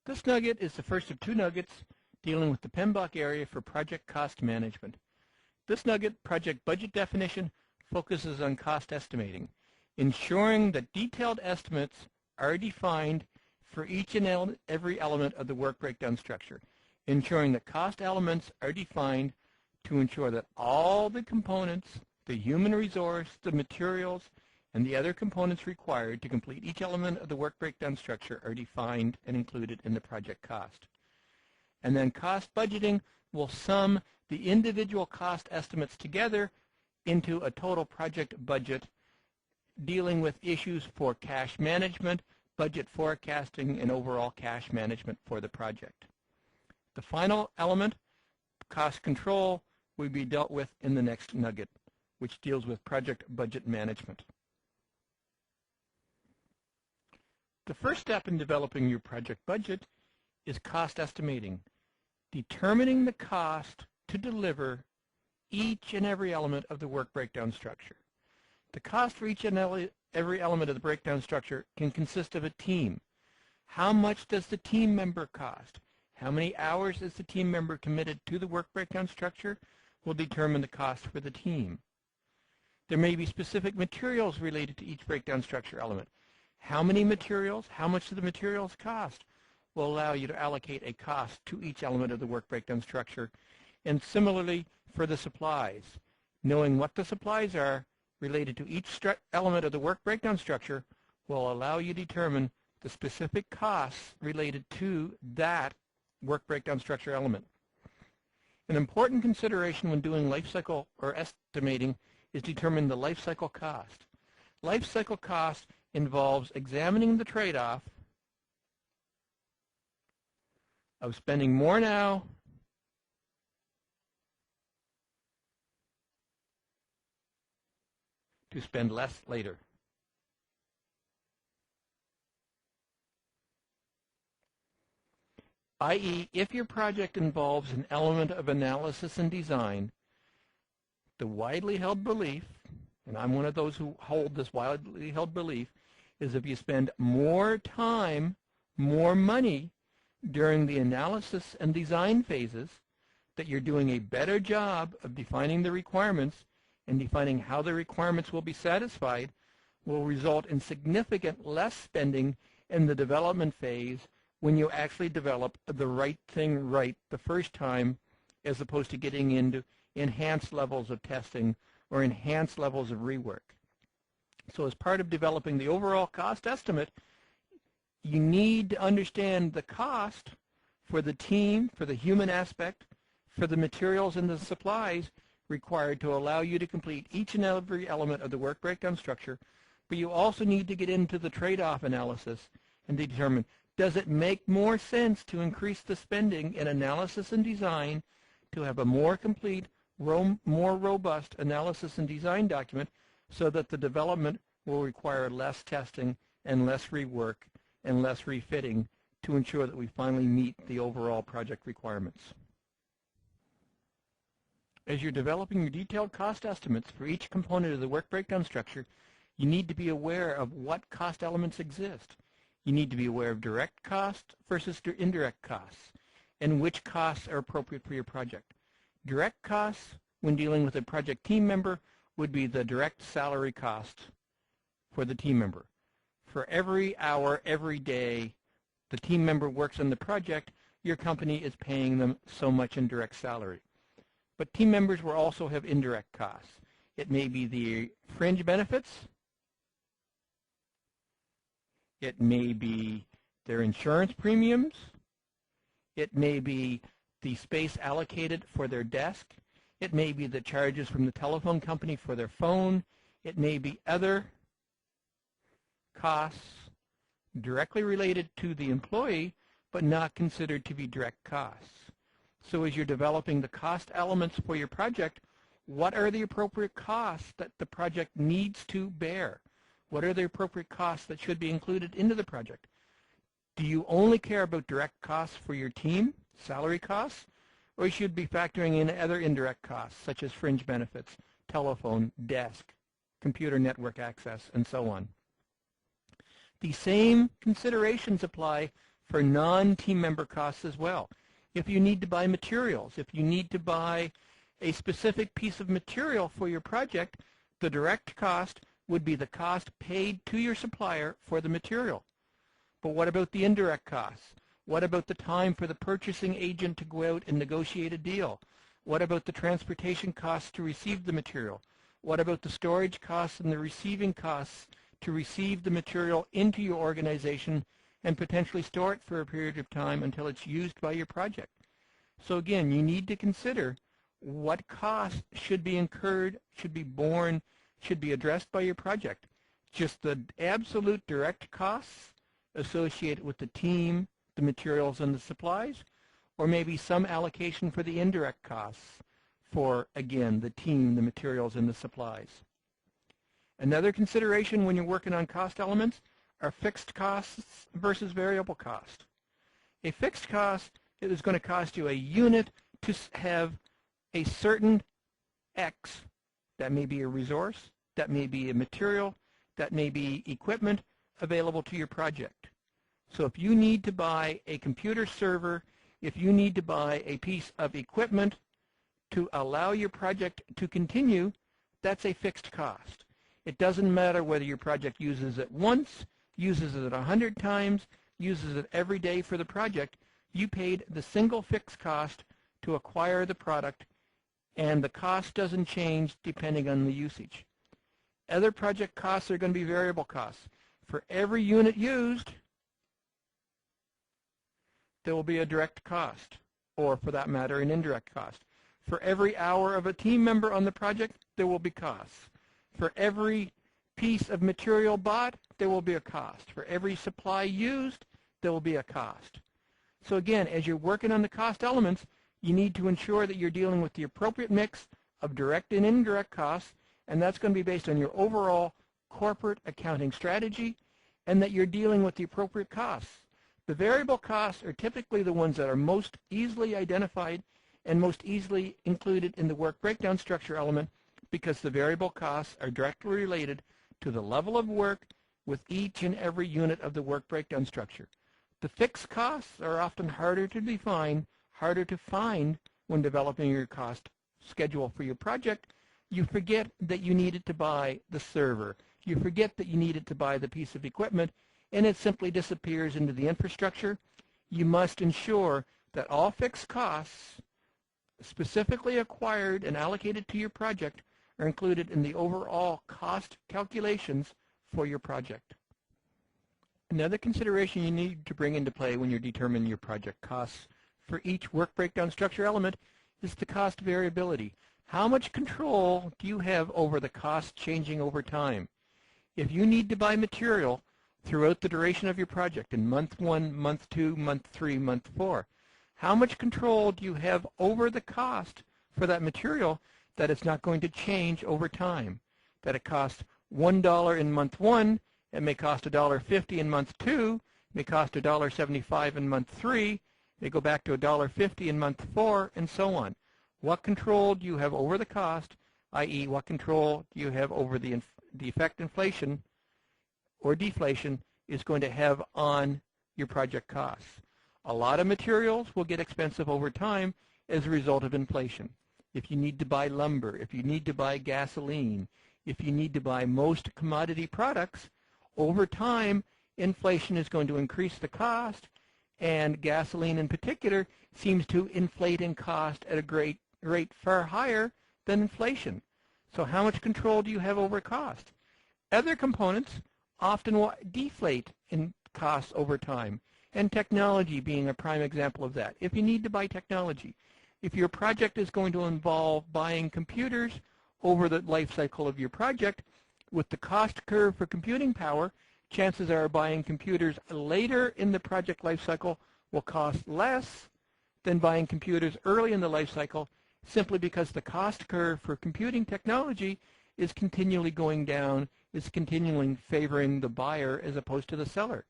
This nugget is the first of two nuggets dealing with the PMBOK area for project cost management. This nugget, project budget definition, focuses on cost estimating, ensuring that detailed estimates are defined for each and every element of the work breakdown structure, ensuring that cost elements are defined to ensure that all the components, the human resource, the materials, and the other components required to complete each element of the work breakdown structure are defined and included in the project cost. And then cost budgeting will sum the individual cost estimates together into a total project budget, dealing with issues for cash management, budget forecasting, and overall cash management for the project. The final element, cost control, will be dealt with in the next nugget, which deals with project budget management. The first step in developing your project budget is cost estimating, determining the cost to deliver each and every element of the work breakdown structure. The cost for each and every element of the breakdown structure can consist of a team. How much does the team member cost? How many hours is the team member committed to the work breakdown structure will determine the cost for the team. There may be specific materials related to each breakdown structure element. How many materials, how much do the materials cost will allow you to allocate a cost to each element of the work breakdown structure. And similarly for the supplies, knowing what the supplies are related to each element of the work breakdown structure will allow you to determine the specific costs related to that work breakdown structure element. An important consideration when doing life cycle or estimating is determining the life cycle cost. Life cycle cost involves examining the trade-off of spending more now to spend less later. I.e., if your project involves an element of analysis and design, the widely held belief, and I'm one of those who hold this widely held belief, is if you spend more time, more money during the analysis and design phases, that you're doing a better job of defining the requirements and defining how the requirements will be satisfied, will result in significant less spending in the development phase when you actually develop the right thing right the first time, as opposed to getting into enhanced levels of testing or enhanced levels of rework. So as part of developing the overall cost estimate, you need to understand the cost for the team, for the human aspect, for the materials and the supplies required to allow you to complete each and every element of the work breakdown structure, but you also need to get into the trade-off analysis and determine, does it make more sense to increase the spending in analysis and design to have a more complete, more robust analysis and design document so that the development will require less testing and less rework and less refitting to ensure that we finally meet the overall project requirements. As you're developing your detailed cost estimates for each component of the work breakdown structure, you need to be aware of what cost elements exist. You need to be aware of direct costs versus indirect costs and which costs are appropriate for your project. Direct costs, when dealing with a project team member, would be the direct salary cost for the team member. For every hour, every day the team member works on the project, your company is paying them so much in direct salary. But team members will also have indirect costs. It may be the fringe benefits. It may be their insurance premiums. It may be the space allocated for their desk. It may be the charges from the telephone company for their phone. It may be other costs directly related to the employee, but not considered to be direct costs. So as you're developing the cost elements for your project, what are the appropriate costs that the project needs to bear? What are the appropriate costs that should be included into the project? Do you only care about direct costs for your team, salary costs, or you should be factoring in other indirect costs, such as fringe benefits, telephone, desk, computer network access, and so on? The same considerations apply for non-team member costs as well. If you need to buy materials, if you need to buy a specific piece of material for your project, the direct cost would be the cost paid to your supplier for the material. But what about the indirect costs? What about the time for the purchasing agent to go out and negotiate a deal? What about the transportation costs to receive the material? What about the storage costs and the receiving costs to receive the material into your organization and potentially store it for a period of time until it's used by your project? So again, you need to consider what costs should be incurred, should be borne, should be addressed by your project. Just the absolute direct costs associated with the team, the materials, and the supplies, or maybe some allocation for the indirect costs for, again, the team, the materials, and the supplies. Another consideration when you're working on cost elements are fixed costs versus variable cost. A fixed cost is going to cost you a unit to have a certain X. That may be a resource, that may be a material, that may be equipment available to your project. So if you need to buy a computer server, if you need to buy a piece of equipment to allow your project to continue, that's a fixed cost. It doesn't matter whether your project uses it once, uses it 100 times, uses it every day for the project. You paid the single fixed cost to acquire the product, and the cost doesn't change depending on the usage. Other project costs are going to be variable costs. For every unit used, there will be a direct cost, or for that matter, an indirect cost. For every hour of a team member on the project, there will be costs. For every piece of material bought, there will be a cost. For every supply used, there will be a cost. So again, as you're working on the cost elements, you need to ensure that you're dealing with the appropriate mix of direct and indirect costs, and that's going to be based on your overall corporate accounting strategy, and that you're dealing with the appropriate costs. The variable costs are typically the ones that are most easily identified and most easily included in the work breakdown structure element, because the variable costs are directly related to the level of work with each and every unit of the work breakdown structure. The fixed costs are often harder to define, harder to find when developing your cost schedule for your project. You forget that you needed to buy the server. You forget that you needed to buy the piece of equipment, and it simply disappears into the infrastructure. You must ensure that all fixed costs specifically acquired and allocated to your project are included in the overall cost calculations for your project. Another consideration you need to bring into play when you're determining your project costs for each work breakdown structure element is the cost variability. How much control do you have over the cost changing over time? If you need to buy material throughout the duration of your project in month 1, month 2, month 3, month 4, how much control do you have over the cost for that material that it's not going to change over time? That it costs $1 in month 1, it may cost $1.50 in month 2, it may cost $1.75 in month 3, it may go back to $1.50 in month 4, and so on. What control do you have over the cost, i.e. what control do you have over the effect inflation or deflation is going to have on your project costs? A lot of materials will get expensive over time as a result of inflation. If you need to buy lumber, if you need to buy gasoline, if you need to buy most commodity products, over time inflation is going to increase the cost, and gasoline in particular seems to inflate in cost at a rate far higher than inflation. So how much control do you have over cost? Other components often will deflate in costs over time, and technology being a prime example of that. If you need to buy technology, if your project is going to involve buying computers over the life cycle of your project, with the cost curve for computing power, chances are buying computers later in the project life cycle will cost less than buying computers early in the life cycle, simply because the cost curve for computing technology is continually going down, is continually favoring the buyer as opposed to the seller.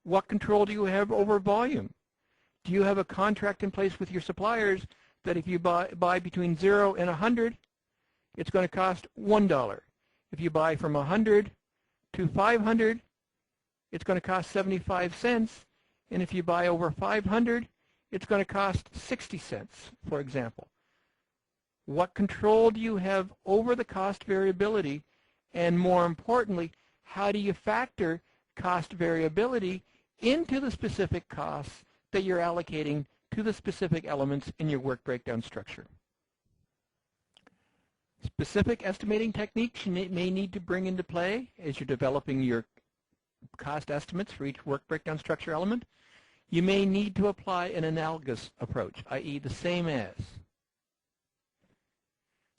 What control do you have over volume? Do you have a contract in place with your suppliers that if you buy between 0 and 100, it's going to cost $1? If you buy from 100 to 500, it's going to cost 75 cents. and if you buy over 500, it's going to cost 60 cents, for example. What control do you have over the cost variability? And more importantly, how do you factor cost variability into the specific costs that you're allocating to the specific elements in your work breakdown structure? Specific estimating techniques you may need to bring into play as you're developing your cost estimates for each work breakdown structure element. You may need to apply an analogous approach, i.e. the same as.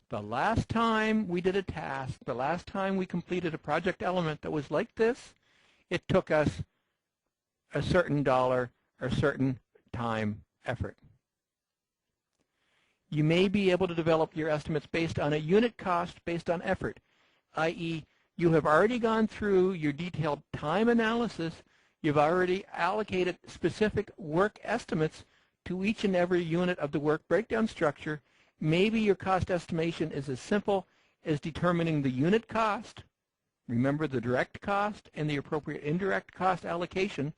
The last time we did a task, the last time we completed a project element that was like this, it took us a certain dollar or certain time effort. You may be able to develop your estimates based on a unit cost based on effort, i.e. you have already gone through your detailed time analysis. You've already allocated specific work estimates to each and every unit of the work breakdown structure. Maybe your cost estimation is as simple as determining the unit cost, remember the direct cost and the appropriate indirect cost allocation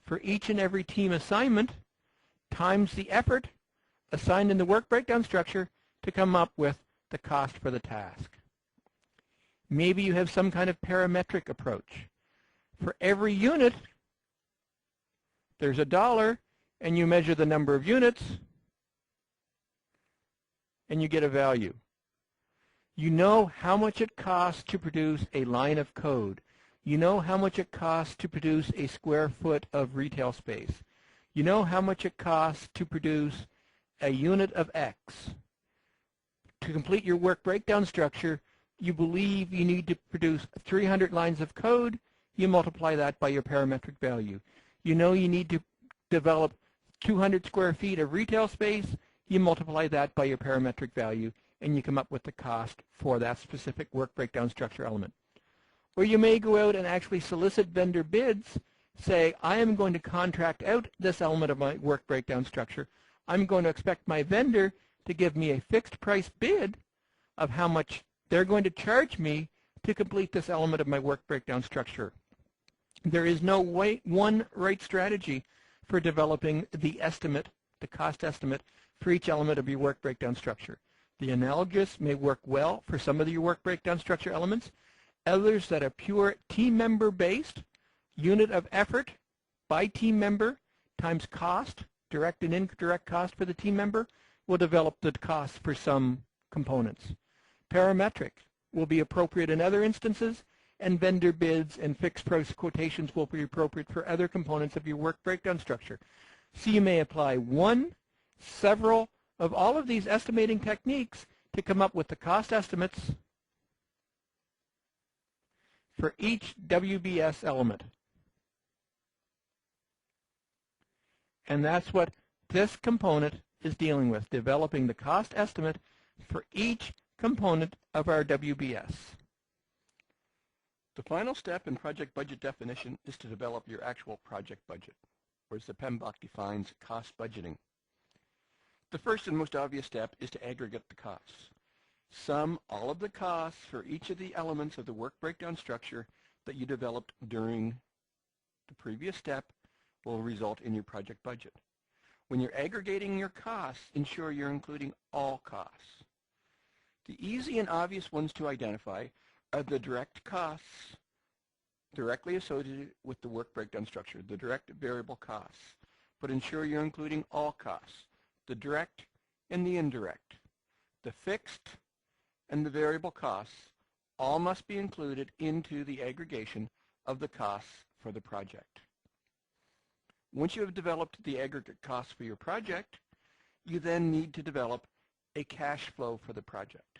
for each and every team assignment, times the effort assigned in the work breakdown structure to come up with the cost for the task. Maybe you have some kind of parametric approach. For every unit, there's a dollar, and you measure the number of units, and you get a value. You know how much it costs to produce a line of code. You know how much it costs to produce a square foot of retail space. You know how much it costs to produce a unit of X. To complete your work breakdown structure, you believe you need to produce 300 lines of code. You multiply that by your parametric value. You know you need to develop 200 square feet of retail space. You multiply that by your parametric value, and you come up with the cost for that specific work breakdown structure element. Or you may go out and actually solicit vendor bids, say, I am going to contract out this element of my work breakdown structure. I'm going to expect my vendor to give me a fixed price bid of how much they're going to charge me to complete this element of my work breakdown structure. There is no one right strategy for developing the estimate, the cost estimate, for each element of your work breakdown structure. The analogous may work well for some of your work breakdown structure elements. Others that are pure team member based, unit of effort by team member times cost, direct and indirect cost for the team member, will develop the cost for some components. Parametric will be appropriate in other instances, and vendor bids and fixed price quotations will be appropriate for other components of your work breakdown structure. So you may apply one, several of all of these estimating techniques to come up with the cost estimates for each WBS element. And that's what this component is dealing with, developing the cost estimate for each component of our WBS. The final step in project budget definition is to develop your actual project budget, or as the PMBOK defines, cost budgeting. The first and most obvious step is to aggregate the costs. Sum all of the costs for each of the elements of the work breakdown structure that you developed during the previous step will result in your project budget. When you're aggregating your costs, ensure you're including all costs. The easy and obvious ones to identify are the direct costs directly associated with the work breakdown structure, the direct variable costs. But ensure you're including all costs, the direct and the indirect. The fixed and the variable costs all must be included into the aggregation of the costs for the project. Once you have developed the aggregate costs for your project, you then need to develop a cash flow for the project.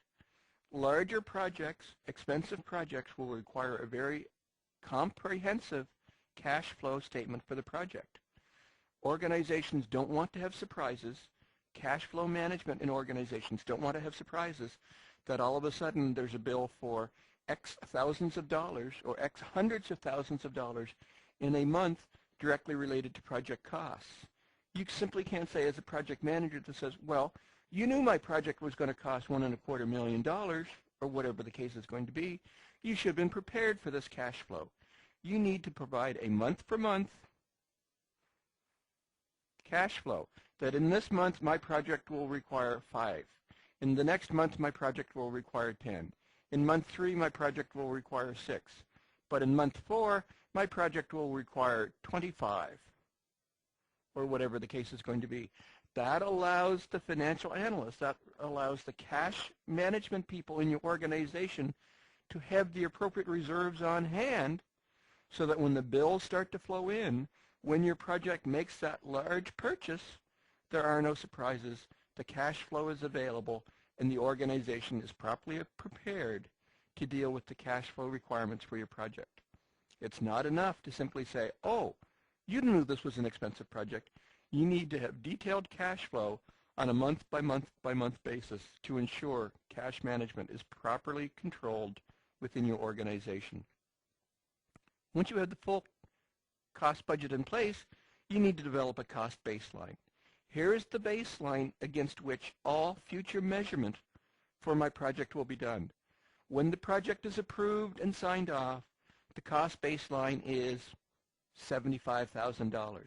Larger projects, expensive projects, will require a very comprehensive cash flow statement for the project. Organizations don't want to have surprises. Cash flow management in organizations don't want to have surprises that all of a sudden there's a bill for X thousands of dollars or X hundreds of thousands of dollars in a month directly related to project costs. You simply can't say as a project manager that says, well, you knew my project was going to cost $1.25 million, or whatever the case is going to be. You should have been prepared for this cash flow. You need to provide a month-for-month cash flow, that in this month my project will require 5. In the next month my project will require 10. In month 3 my project will require 6. But in month 4 my project will require 25, or whatever the case is going to be. That allows the financial analyst, that allows the cash management people in your organization to have the appropriate reserves on hand so that when the bills start to flow in, when your project makes that large purchase, there are no surprises. The cash flow is available and the organization is properly prepared to deal with the cash flow requirements for your project. It's not enough to simply say, oh, you knew this was an expensive project. You need to have detailed cash flow on a month-by-month basis to ensure cash management is properly controlled within your organization. Once you have the full cost budget in place, you need to develop a cost baseline. Here is the baseline against which all future measurement for my project will be done. When the project is approved and signed off, the cost baseline is $75,000,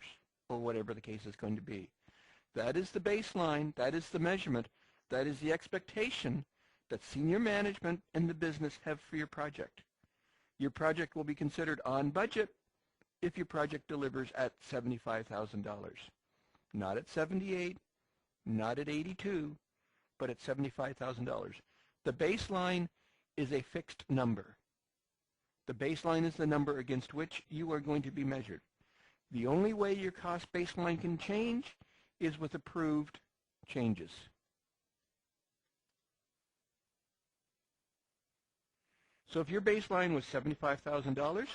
or whatever the case is going to be. That is the baseline, that is the measurement, that is the expectation that senior management and the business have for your project. Your project will be considered on budget if your project delivers at $75,000. Not at 78, not at 82, but at $75,000. The baseline is a fixed number. The baseline is the number against which you are going to be measured. The only way your cost baseline can change is with approved changes. So if your baseline was $75,000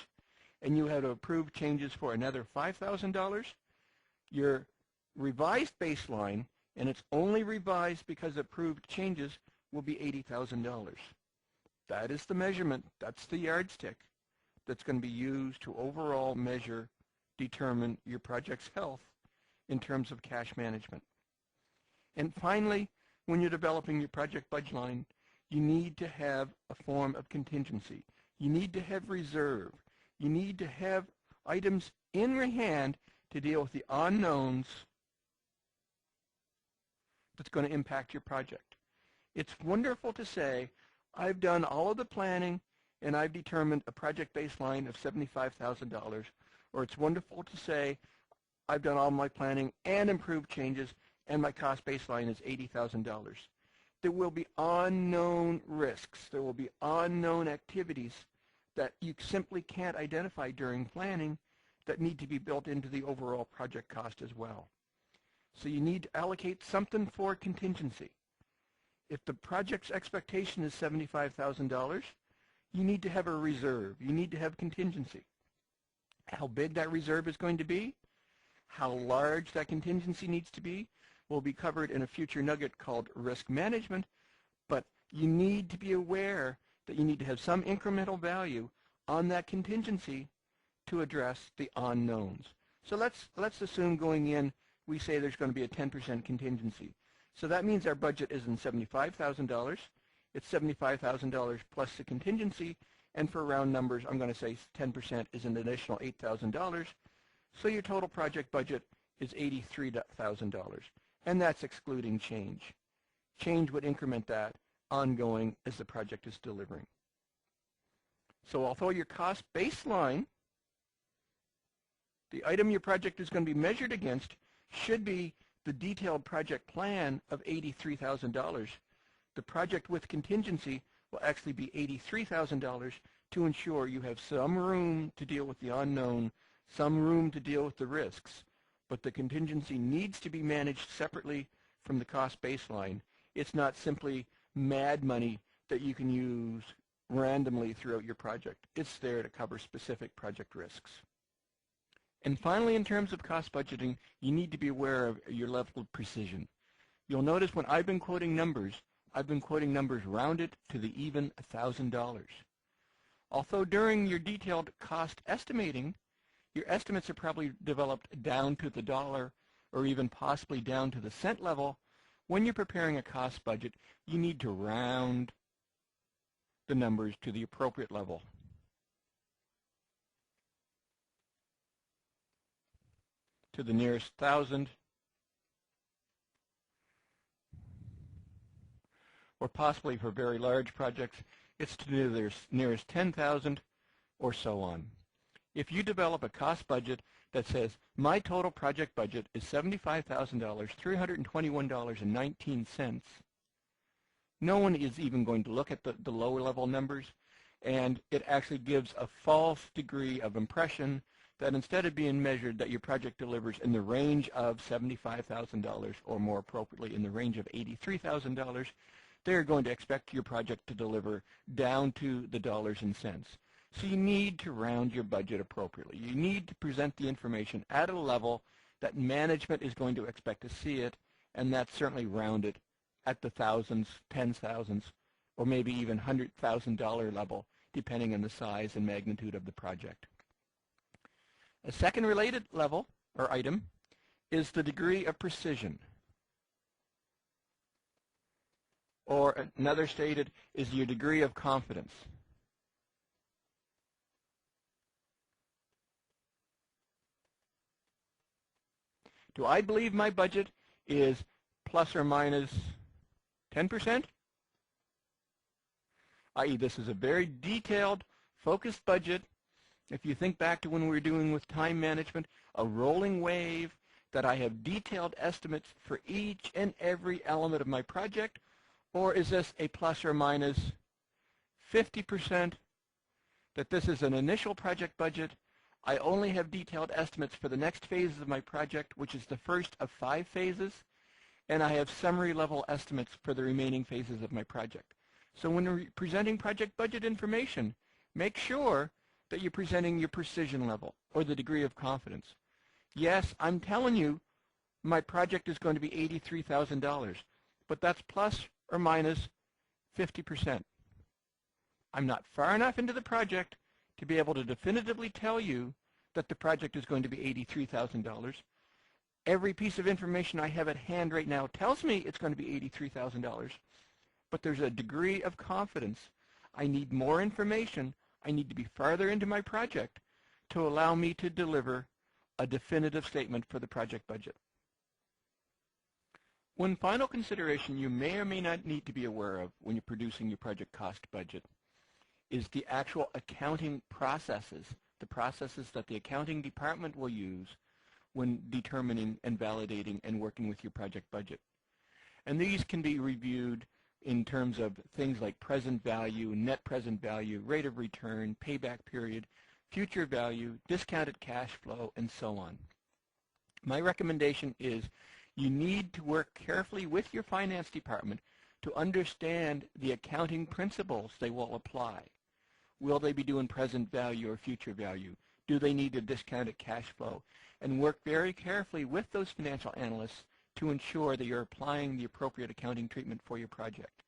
and you had approved changes for another $5,000, your revised baseline, and it's only revised because approved changes, will be $80,000. That is the measurement, that's the yardstick that's going to be used to overall measure, determine your project's health in terms of cash management. And finally, when you're developing your project budget line, you need to have a form of contingency. You need to have reserve. You need to have items in your hand to deal with the unknowns that's going to impact your project. It's wonderful to say, I've done all of the planning and I've determined a project baseline of $75,000, or it's wonderful to say, I've done all my planning and improved changes and my cost baseline is $80,000. There will be unknown risks. There will be unknown activities that you simply can't identify during planning that need to be built into the overall project cost as well. So you need to allocate something for contingency. If the project's expectation is $75,000, you need to have a reserve. You need to have contingency. How big that reserve is going to be, how large that contingency needs to be, will be covered in a future nugget called risk management, but you need to be aware that you need to have some incremental value on that contingency to address the unknowns. So let's assume going in, we say there's going to be a 10% contingency. So that means our budget isn't $75,000. It's $75,000 plus the contingency, and for round numbers, I'm going to say 10% is an additional $8,000. So your total project budget is $83,000, and that's excluding change. Change would increment that ongoing as the project is delivering. So although your cost baseline, the item your project is going to be measured against, should be the detailed project plan of $83,000, the project with contingency will actually be $83,000 to ensure you have some room to deal with the unknown, some room to deal with the risks, but the contingency needs to be managed separately from the cost baseline. It's not simply mad money that you can use randomly throughout your project. It's there to cover specific project risks. And finally, in terms of cost budgeting, you need to be aware of your level of precision. You'll notice when I've been quoting numbers, I've been quoting numbers rounded to the even $1,000. Although during your detailed cost estimating, your estimates are probably developed down to the dollar or even possibly down to the cent level, when you're preparing a cost budget, you need to round the numbers to the appropriate level. To the nearest thousand, or possibly for very large projects, it's to nearest 10,000 or so on. If you develop a cost budget that says, my total project budget is $75,000, $321.19, no one is even going to look at the lower level numbers, and it actually gives a false degree of impression that instead of being measured that your project delivers in the range of $75,000 or more appropriately in the range of $83,000, they're going to expect your project to deliver down to the dollars and cents. So you need to round your budget appropriately. You need to present the information at a level that management is going to expect to see it, and that's certainly rounded at the thousands, tens thousands, or maybe even $100,000 level, depending on the size and magnitude of the project. A second related level, or item, is the degree of precision. Or another stated is your degree of confidence. Do I believe my budget is plus or minus 10%? I.e., this is a very detailed, focused budget. If you think back to when we were doing with time management, a rolling wave that I have detailed estimates for each and every element of my project, or is this a plus or minus 50%, that this is an initial project budget, I only have detailed estimates for the next phases of my project, which is the first of 5 phases, and I have summary level estimates for the remaining phases of my project. So when presenting project budget information, make sure that you're presenting your precision level or the degree of confidence. Yes, I'm telling you my project is going to be $83,000, but that's plus or minus 50%. I'm not far enough into the project to be able to definitively tell you that the project is going to be $83,000. Every piece of information I have at hand right now tells me it's going to be $83,000, but there's a degree of confidence. I need more information. I need to be farther into my project to allow me to deliver a definitive statement for the project budget. One final consideration you may or may not need to be aware of when you're producing your project cost budget is the actual accounting processes, the processes that the accounting department will use when determining and validating and working with your project budget. And these can be reviewed in terms of things like present value, net present value, rate of return, payback period, future value, discounted cash flow, and so on. My recommendation is you need to work carefully with your finance department to understand the accounting principles they will apply. Will they be doing present value or future value? Do they need a discounted cash flow? And work very carefully with those financial analysts to ensure that you're applying the appropriate accounting treatment for your project.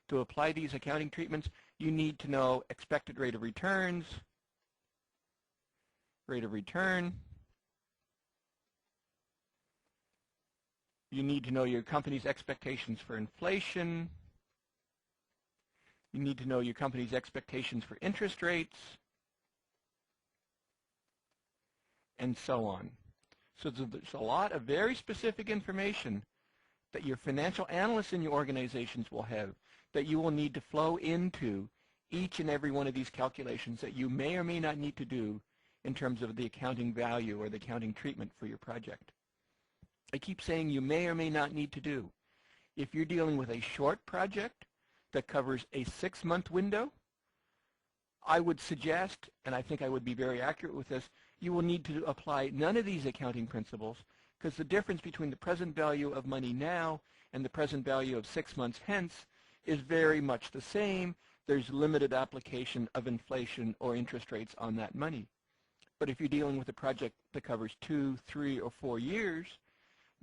To apply these accounting treatments, you need to know expected rate of returns, rate of return. You need to know your company's expectations for inflation. You need to know your company's expectations for interest rates, and so on. So there's a lot of very specific information that your financial analysts in your organizations will have that you will need to flow into each and every one of these calculations that you may or may not need to do in terms of the accounting value or the accounting treatment for your project. I keep saying you may or may not need to do. If you're dealing with a short project that covers a 6-month window, I would suggest, and I think I would be very accurate with this, you will need to apply none of these accounting principles, because the difference between the present value of money now and the present value of 6 months hence is very much the same. There's limited application of inflation or interest rates on that money. But if you're dealing with a project that covers 2, 3, or 4 years,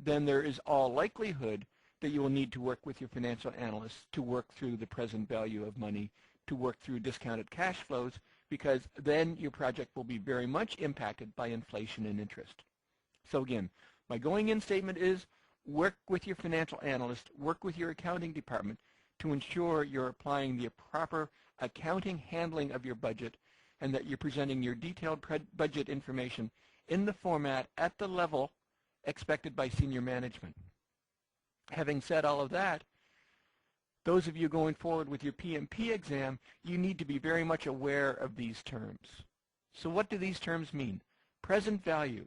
then there is all likelihood that you will need to work with your financial analysts to work through the present value of money, to work through discounted cash flows, because then your project will be very much impacted by inflation and interest. So again, my going-in statement is work with your financial analyst, work with your accounting department to ensure you're applying the proper accounting handling of your budget and that you're presenting your detailed budget information in the format at the level expected by senior management. Having said all of that, Those of you going forward with your PMP exam, you need to be very much aware of these terms. So what do these terms mean? Present value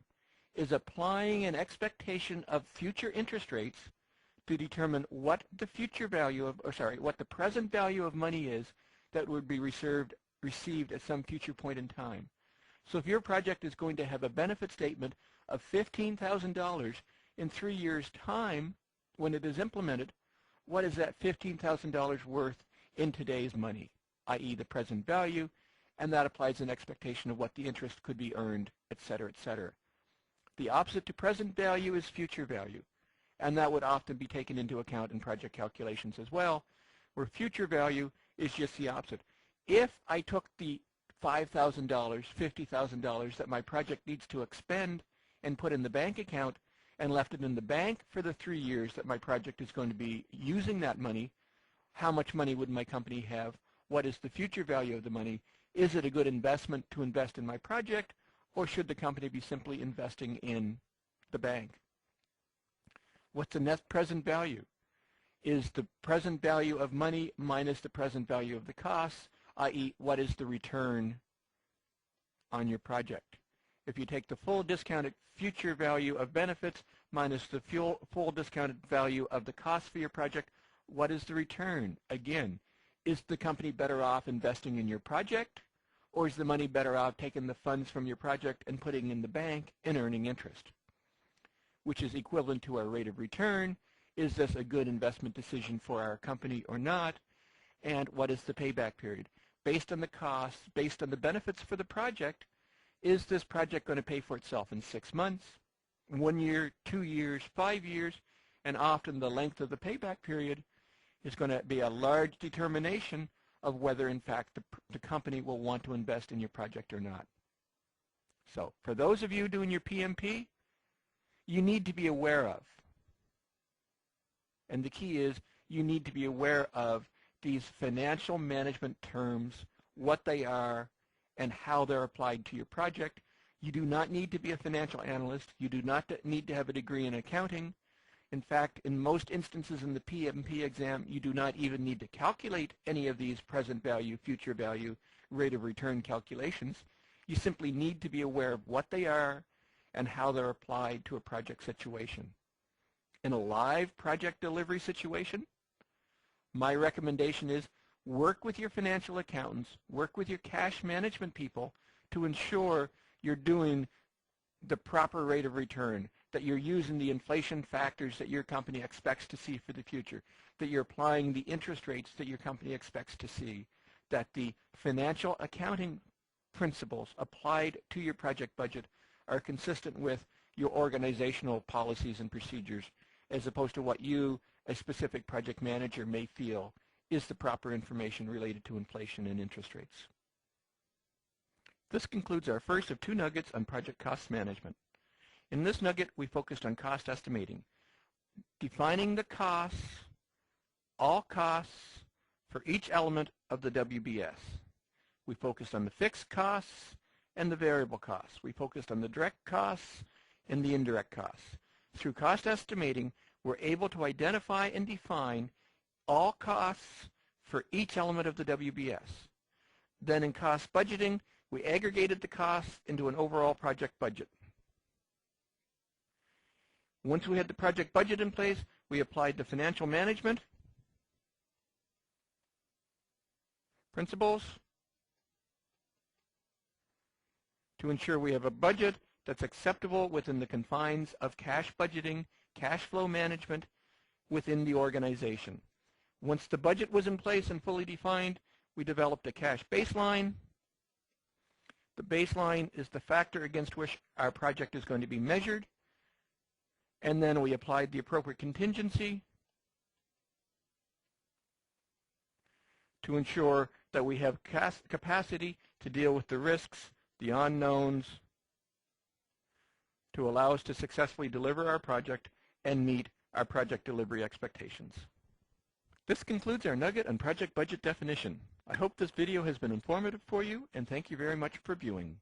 is applying an expectation of future interest rates to determine what the future value of, what the present value of money is that would be received at some future point in time. So if your project is going to have a benefit statement of $15,000 in 3 years' time when it is implemented, what is that $15,000 worth in today's money, i.e. the present value, and that applies an expectation of what the interest could be earned, etc., etc. The opposite to present value is future value, and that would often be taken into account in project calculations as well, where future value is just the opposite. If I took the $5,000, $50,000 that my project needs to expend and put in the bank account and left it in the bank for the 3 years that my project is going to be using that money, how much money would my company have? What is the future value of the money? Is it a good investment to invest in my project, or should the company be simply investing in the bank? What's the net present value? Is the present value of money minus the present value of the costs, i.e. what is the return on your project? If you take the full discounted future value of benefits minus the full discounted value of the cost for your project, what is the return? Again, is the company better off investing in your project, or is the money better off taking the funds from your project and putting in the bank and earning interest, which is equivalent to our rate of return? Is this a good investment decision for our company or not? And what is the payback period? Based on the costs, based on the benefits for the project, is this project going to pay for itself in 6 months, 1 year, 2 years, 5 years? And often the length of the payback period is going to be a large determination of whether, in fact, the company will want to invest in your project or not. So for those of you doing your PMP, you need to be aware of, and the key is you need to be aware of these financial management terms, what they are, and how they're applied to your project. You do not need to be a financial analyst. You do not need to have a degree in accounting. In fact, in most instances in the PMP exam, you do not even need to calculate any of these present value, future value, rate of return calculations. You simply need to be aware of what they are and how they're applied to a project situation. In a live project delivery situation, my recommendation is work with your financial accountants, work with your cash management people to ensure you're doing the proper rate of return, that you're using the inflation factors that your company expects to see for the future, that you're applying the interest rates that your company expects to see, that the financial accounting principles applied to your project budget are consistent with your organizational policies and procedures, as opposed to what you, a specific project manager, may feel is the proper information related to inflation and interest rates. This concludes our first of 2 nuggets on project cost management. In this nugget, we focused on cost estimating, defining the costs, all costs for each element of the WBS. We focused on the fixed costs and the variable costs. We focused on the direct costs and the indirect costs. Through cost estimating, we're able to identify and define all costs for each element of the WBS. Then in cost budgeting, we aggregated the costs into an overall project budget. Once we had the project budget in place, we applied the financial management principles to ensure we have a budget that's acceptable within the confines of cash budgeting, cash flow management within the organization. Once the budget was in place and fully defined, we developed a cash baseline. The baseline is the factor against which our project is going to be measured. And then we applied the appropriate contingency to ensure that we have capacity to deal with the risks, the unknowns, to allow us to successfully deliver our project and meet our project delivery expectations. This concludes our nugget on project budget definition. I hope this video has been informative for you, and thank you very much for viewing.